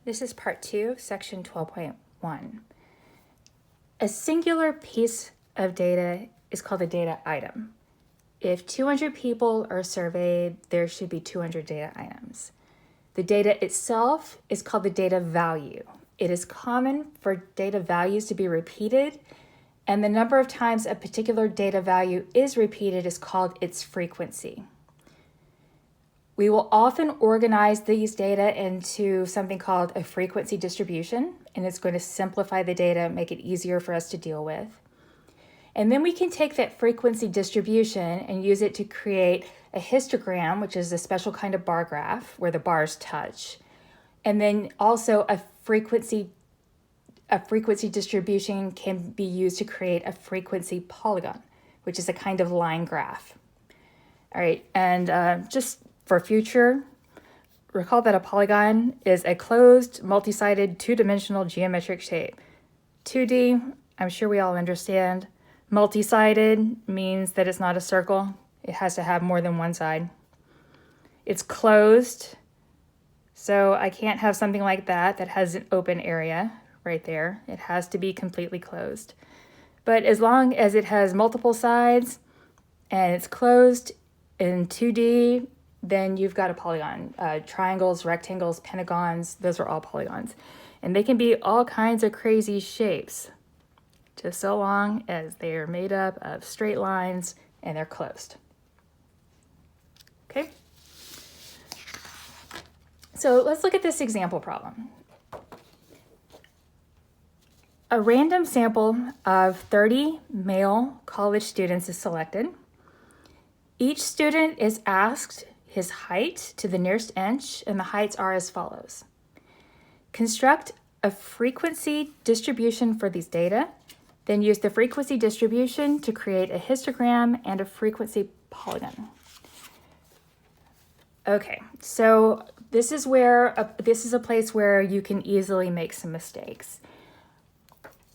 This is part 2, section 12.1. A singular piece of data is called a data item. If 200 people are surveyed, there should be 200 data items. The data itself is called the data value. It is common for data values to be repeated, and the number of times a particular data value is repeated is called its frequency. We will often organize these data into something called a frequency distribution, and it's going to simplify the data, make it easier for us to deal with. And then we can take that frequency distribution and use it to create a histogram, which is a special kind of bar graph where the bars touch. And then also a frequency distribution can be used to create a frequency polygon, which is a kind of line graph. All right, and just for future, recall that a polygon is a closed, multi-sided, two-dimensional geometric shape. 2D, I'm sure we all understand. Multi-sided means that it's not a circle. It has to have more than one side. It's closed, so I can't have something like that has an open area right there. It has to be completely closed. But as long as it has multiple sides and it's closed in 2D, then you've got a polygon. Triangles, rectangles, pentagons, those are all polygons. And they can be all kinds of crazy shapes, just so long as they are made up of straight lines and they're closed. Okay? So let's look at this example problem. A random sample of 30 male college students is selected. Each student is asked his height to the nearest inch, and the heights are as follows. Construct a frequency distribution for these data, then use the frequency distribution to create a histogram and a frequency polygon. Okay, so this is a place where you can easily make some mistakes.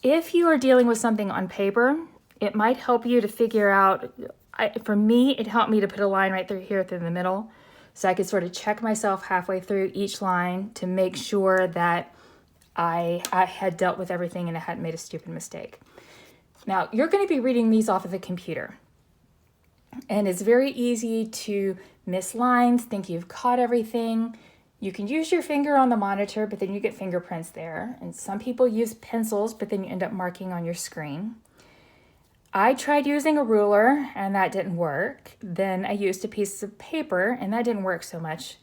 If you are dealing with something on paper, it might help you to figure out. For me, it helped me to put a line right through here through the middle, so I could sort of check myself halfway through each line to make sure that I had dealt with everything and I hadn't made a stupid mistake. Now, you're going to be reading these off of the computer, and it's very easy to miss lines, think you've caught everything. You can use your finger on the monitor, but then you get fingerprints there, and some people use pencils, but then you end up marking on your screen. I tried using a ruler and that didn't work. Then I used a piece of paper and that didn't work so much.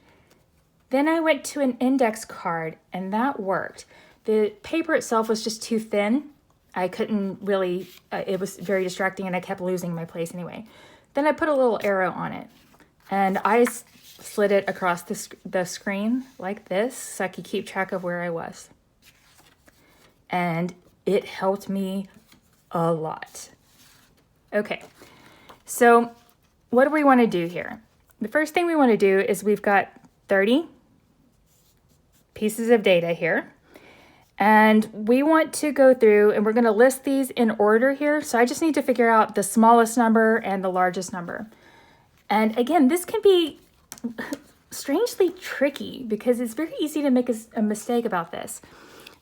Then I went to an index card and that worked. The paper itself was just too thin. I couldn't really, it was very distracting and I kept losing my place anyway. Then I put a little arrow on it and I slid it across the screen like this so I could keep track of where I was. And it helped me a lot. Okay, so what do we want to do here? The first thing we want to do is we've got 30 pieces of data here, and we want to go through and we're going to list these in order here. So I just need to figure out the smallest number and the largest number. And again, this can be strangely tricky because it's very easy to make a mistake about this.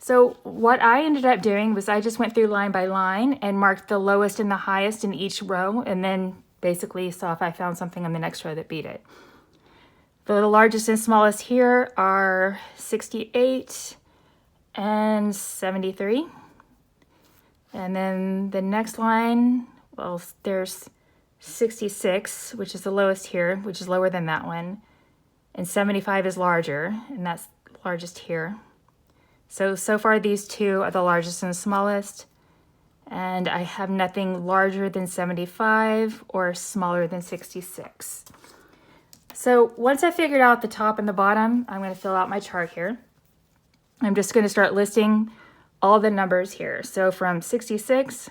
So what I ended up doing was I just went through line by line and marked the lowest and the highest in each row, and then basically saw if I found something on the next row that beat it. The largest and smallest here are 68 and 73. And then the next line, well, there's 66, which is the lowest here, which is lower than that one. And 75 is larger, and that's largest here. So far these two are the largest and smallest, and I have nothing larger than 75 or smaller than 66. So once I figured out the top and the bottom, I'm going to fill out my chart here. I'm just going to start listing all the numbers here. So from 66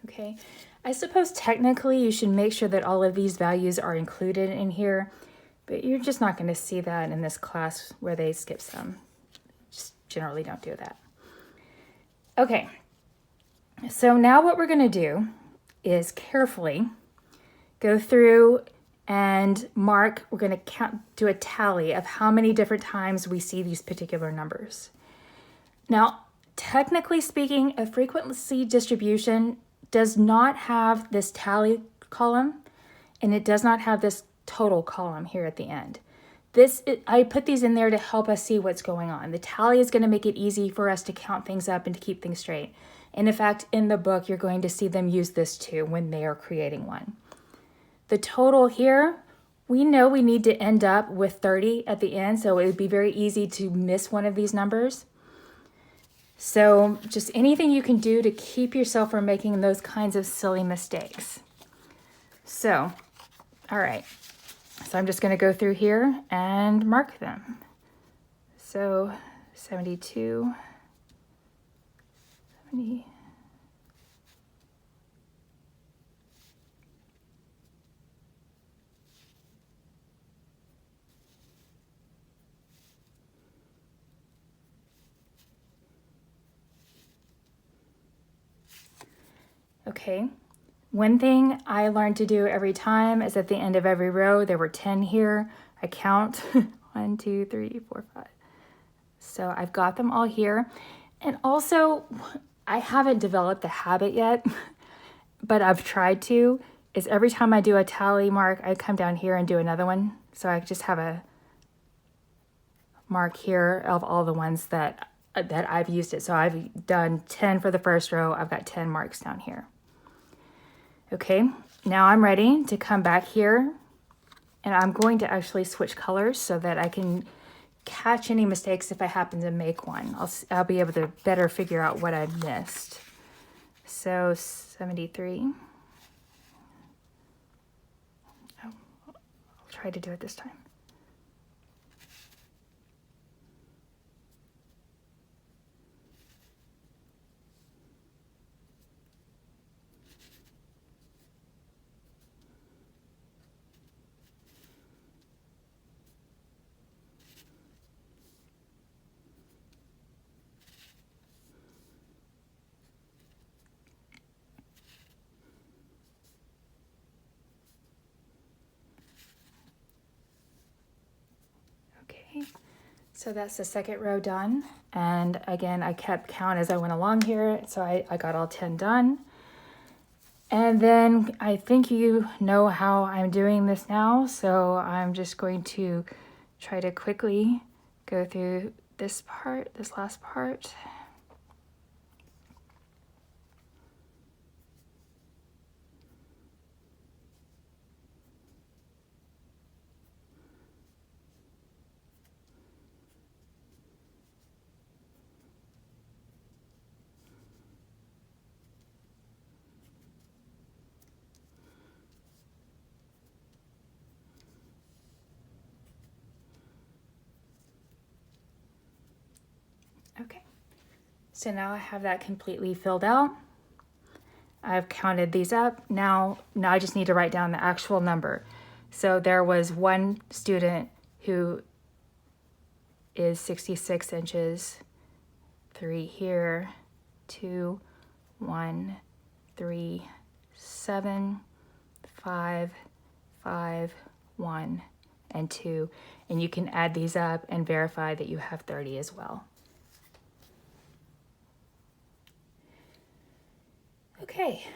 Okay, I suppose technically you should make sure that all of these values are included in here, but you're just not going to see that in this class where they skip some. generally don't do that. Okay, so now what we're going to do is carefully go through and mark. We're going to do a tally of how many different times we see these particular numbers. Now, technically speaking, a frequency distribution does not have this tally column, and it does not have this total column here at the end. I put these in there to help us see what's going on. The tally is going to make it easy for us to count things up and to keep things straight. And in fact, in the book, you're going to see them use this too when they are creating one. The total here, we know we need to end up with 30 at the end, so it would be very easy to miss one of these numbers. So just anything you can do to keep yourself from making those kinds of silly mistakes. So, all right. So I'm just going to go through here and mark them. So 72, 70. Okay. One thing I learned to do every time is at the end of every row, there were 10 here. I count 1, 2, 3, 4, 5. So I've got them all here. And also, I haven't developed the habit yet, but I've tried to, is every time I do a tally mark, I come down here and do another one. So I just have a mark here of all the ones that I've used it. So I've done 10 for the first row. I've got 10 marks down here. Okay, now I'm ready to come back here, and I'm going to actually switch colors so that I can catch any mistakes if I happen to make one. I'll be able to better figure out what I missed. So 73. Oh, I'll try to do it this time. So that's the second row done. And again, I kept count as I went along here. So I got all 10 done. And then I think you know how I'm doing this now. So I'm just going to try to quickly go through this part, this last part. Okay, so now I have that completely filled out. I've counted these up. Now I just need to write down the actual number. So there was one student who is 66 inches, 3 here, 2, 1, 3, 7, 5, 5, 1, and 2. And you can add these up and verify that you have 30 as well. Okay.